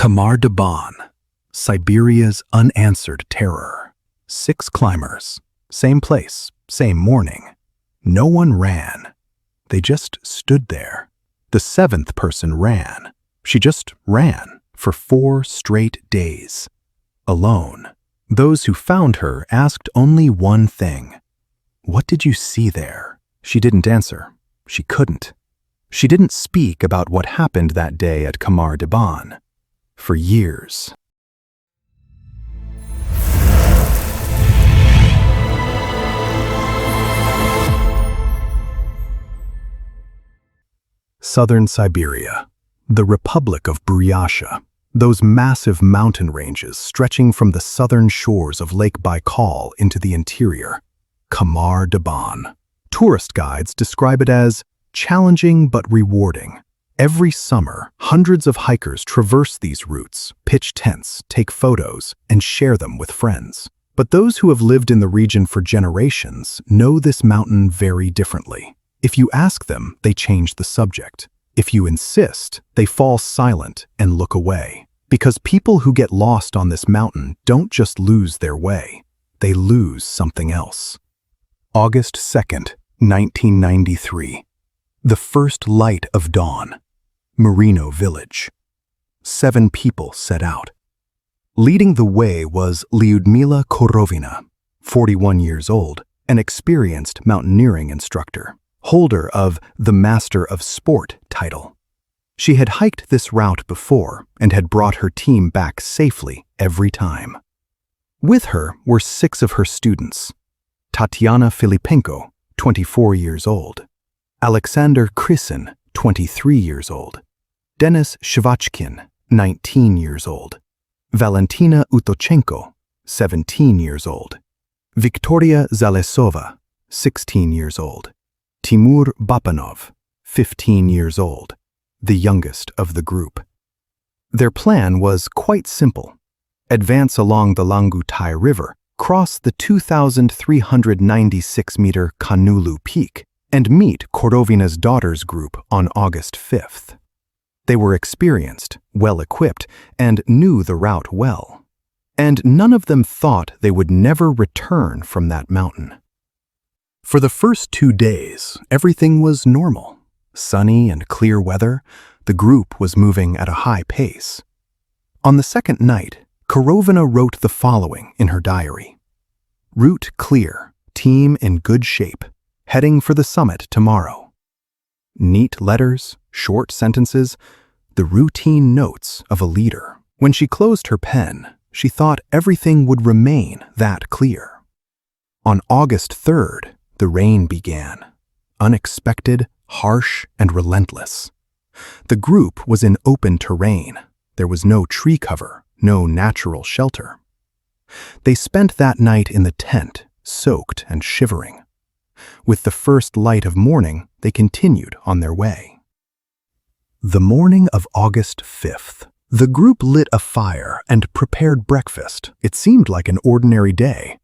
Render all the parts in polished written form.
Khamar-Daban, Siberia's unanswered terror. 6 climbers, same place, same morning. No one ran. They just stood there. The 7th person ran. She just ran for 4 straight days. Alone. Those who found her asked only one thing. "What did you see there?" She didn't answer. She couldn't. She didn't speak about what happened that day at Khamar-Daban. For years. Southern Siberia, the Republic of Buryatia, those massive mountain ranges stretching from the southern shores of Lake Baikal into the interior. Khamar-Daban. Tourist guides describe it as challenging but rewarding. Every summer, hundreds of hikers traverse these routes, pitch tents, take photos, and share them with friends. But those who have lived in the region for generations know this mountain very differently. If you ask them, they change the subject. If you insist, they fall silent and look away. Because people who get lost on this mountain don't just lose their way, they lose something else. August 2nd, 1993. The first light of dawn. Murino village. 7 people set out. Leading the way was Lyudmila Korovina, 41 years old, an experienced mountaineering instructor, holder of the Master of Sport title. She had hiked this route before and had brought her team back safely every time. With her were 6 of her students. Tatyana Filipenko, 24 years old. Aleksander Krysin, 23 years old. Denis Shvachkin, 19 years old. Valentina Utochenko, 17 years old. Victoria Zalesova, 16 years old. Timur Bapanov, 15 years old, the youngest of the group. Their plan was quite simple. Advance along the Langutai River, cross the 2,396-meter Kanulu Peak, and meet Korovina's daughter's group on August 5th. They were experienced, well-equipped, and knew the route well. And none of them thought they would never return from that mountain. For the first 2 days, everything was normal. Sunny and clear weather, the group was moving at a high pace. On the second night, Korovina wrote the following in her diary. "Route clear, team in good shape, heading for the summit tomorrow." Neat letters, short sentences, the routine notes of a leader. When she closed her pen, she thought everything would remain that clear. On August 3rd, the rain began. Unexpected, harsh, and relentless. The group was in open terrain. There was no tree cover, no natural shelter. They spent that night in the tent, soaked and shivering. With the first light of morning, they continued on their way. The morning of August 5th, the group lit a fire and prepared breakfast. It seemed like an ordinary day.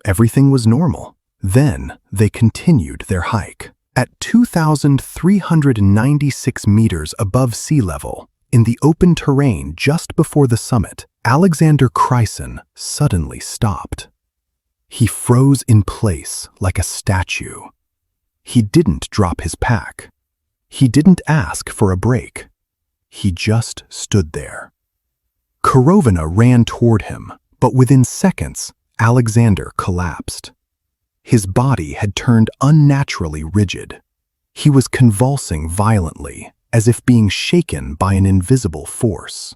Everything was normal. Then they continued their hike. At 2,396 meters above sea level, in the open terrain just before the summit, Aleksander Krysin suddenly stopped. He froze in place like a statue. He didn't drop his pack. He didn't ask for a break. He just stood there. Korovina ran toward him, but within seconds, Aleksander collapsed. His body had turned unnaturally rigid. He was convulsing violently, as if being shaken by an invisible force.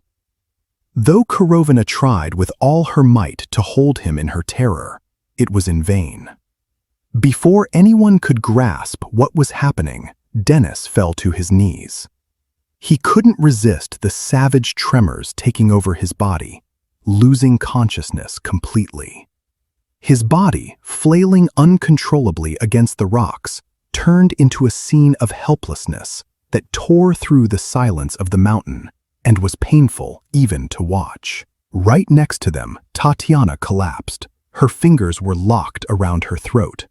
Though Korovina tried with all her might to hold him in her terror, it was in vain. Before anyone could grasp what was happening, Denis fell to his knees. He couldn't resist the savage tremors taking over his body, losing consciousness completely. His body, flailing uncontrollably against the rocks, turned into a scene of helplessness that tore through the silence of the mountain and was painful even to watch. Right next to them, Tatyana collapsed. Her fingers were locked around her throat.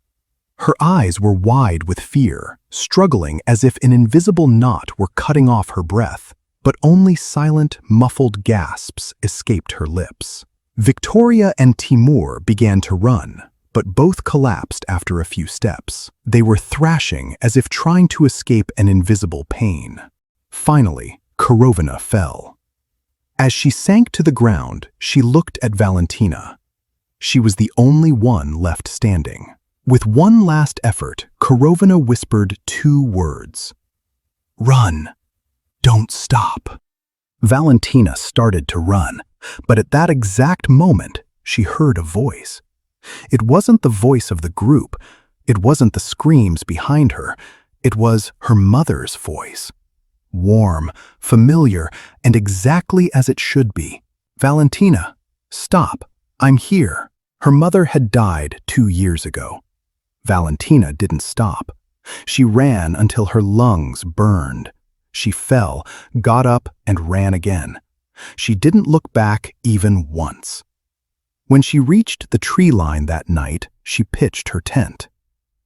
Her eyes were wide with fear, struggling as if an invisible knot were cutting off her breath, but only silent, muffled gasps escaped her lips. Victoria and Timur began to run, but both collapsed after a few steps. They were thrashing as if trying to escape an invisible pain. Finally, Korovina fell. As she sank to the ground, she looked at Valentina. She was the only one left standing. With one last effort, Korovina whispered 2 words. "Run. Don't stop." Valentina started to run, but at that exact moment, she heard a voice. It wasn't the voice of the group. It wasn't the screams behind her. It was her mother's voice. Warm, familiar, and exactly as it should be. "Valentina, stop. I'm here." Her mother had died 2 years ago. Valentina didn't stop. She ran until her lungs burned. She fell, got up, and ran again. She didn't look back even once. When she reached the tree line that night, she pitched her tent.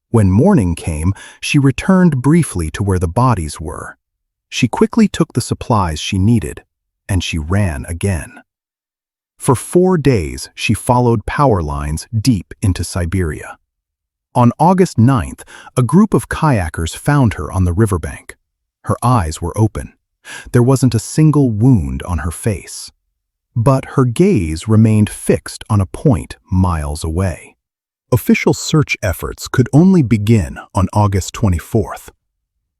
When morning came, she returned briefly to where the bodies were. She quickly took the supplies she needed, and she ran again. For 4 days, she followed power lines deep into Siberia. On August 9th, a group of kayakers found her on the riverbank. Her eyes were open. There wasn't a single wound on her face. But her gaze remained fixed on a point miles away. Official search efforts could only begin on August 24th.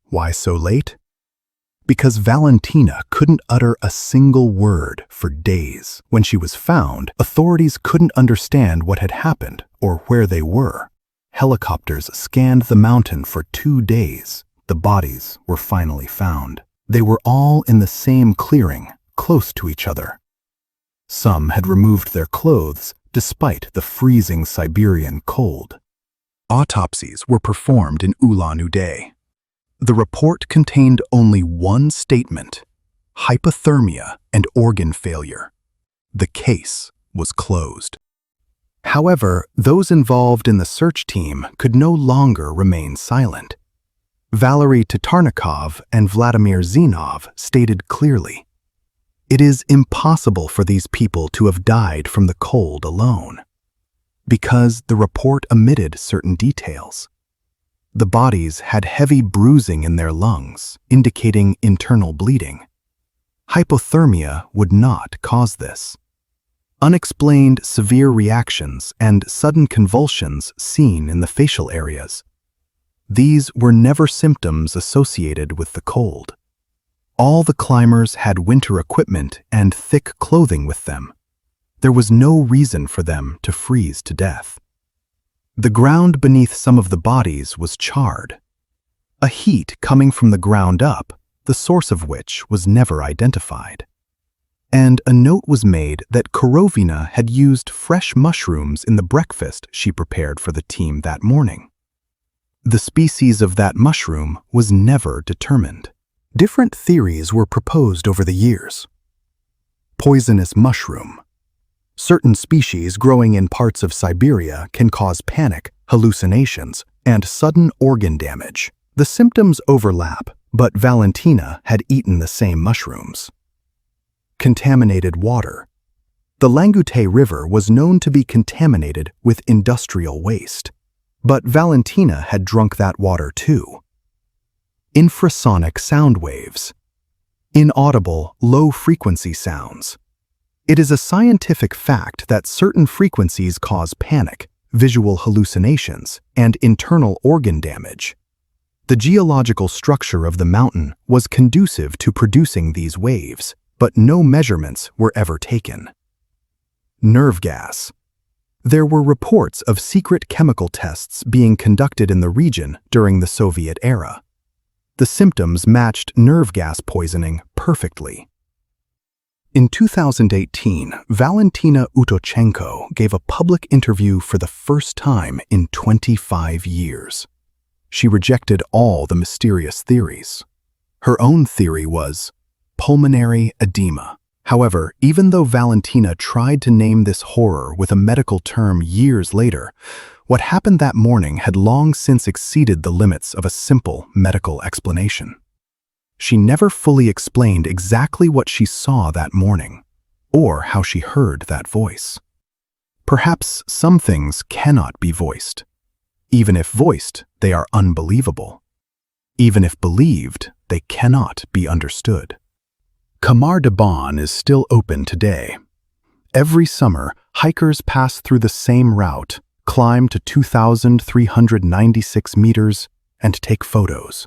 Why so late? Because Valentina couldn't utter a single word for days. When she was found, authorities couldn't understand what had happened or where they were. Helicopters scanned the mountain for 2 days. The bodies were finally found. They were all in the same clearing, close to each other. Some had removed their clothes despite the freezing Siberian cold. Autopsies were performed in Ulan-Ude. The report contained only one statement: hypothermia and organ failure. The case was closed. However, those involved in the search team could no longer remain silent. Valery Tatarnikov and Vladimir Zinov stated clearly, "It is impossible for these people to have died from the cold alone," because the report omitted certain details. The bodies had heavy bruising in their lungs, indicating internal bleeding. Hypothermia would not cause this. Unexplained severe reactions and sudden convulsions seen in the facial areas. These were never symptoms associated with the cold. All the climbers had winter equipment and thick clothing with them. There was no reason for them to freeze to death. The ground beneath some of the bodies was charred. A heat coming from the ground up, the source of which was never identified. And a note was made that Korovina had used fresh mushrooms in the breakfast she prepared for the team that morning. The species of that mushroom was never determined. Different theories were proposed over the years. Poisonous mushroom. Certain species growing in parts of Siberia can cause panic, hallucinations, and sudden organ damage. The symptoms overlap, but Valentina had eaten the same mushrooms. Contaminated water. The Langutai River was known to be contaminated with industrial waste, but Valentina had drunk that water too. Infrasonic sound waves. Inaudible, low-frequency sounds. It is a scientific fact that certain frequencies cause panic, visual hallucinations, and internal organ damage. The geological structure of the mountain was conducive to producing these waves, but no measurements were ever taken. Nerve gas. There were reports of secret chemical tests being conducted in the region during the Soviet era. The symptoms matched nerve gas poisoning perfectly. In 2018, Valentina Utochenko gave a public interview for the first time in 25 years. She rejected all the mysterious theories. Her own theory was pulmonary edema. However, even though Valentina tried to name this horror with a medical term years later, what happened that morning had long since exceeded the limits of a simple medical explanation. She never fully explained exactly what she saw that morning, or how she heard that voice. Perhaps some things cannot be voiced. Even if voiced, they are unbelievable. Even if believed, they cannot be understood. Khamar-Daban is still open today. Every summer, hikers pass through the same route, climb to 2,396 meters, and take photos.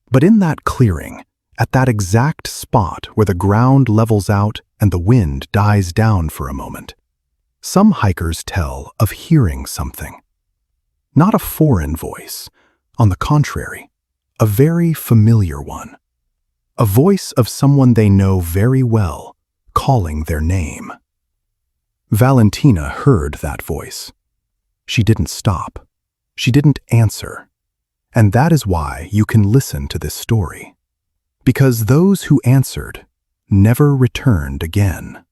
But in that clearing, at that exact spot where the ground levels out and the wind dies down for a moment, some hikers tell of hearing something. Not a foreign voice, on the contrary, a very familiar one. A voice of someone they know very well, calling their name. Valentina heard that voice. She didn't stop. She didn't answer. And that is why you can listen to this story. Because those who answered never returned again.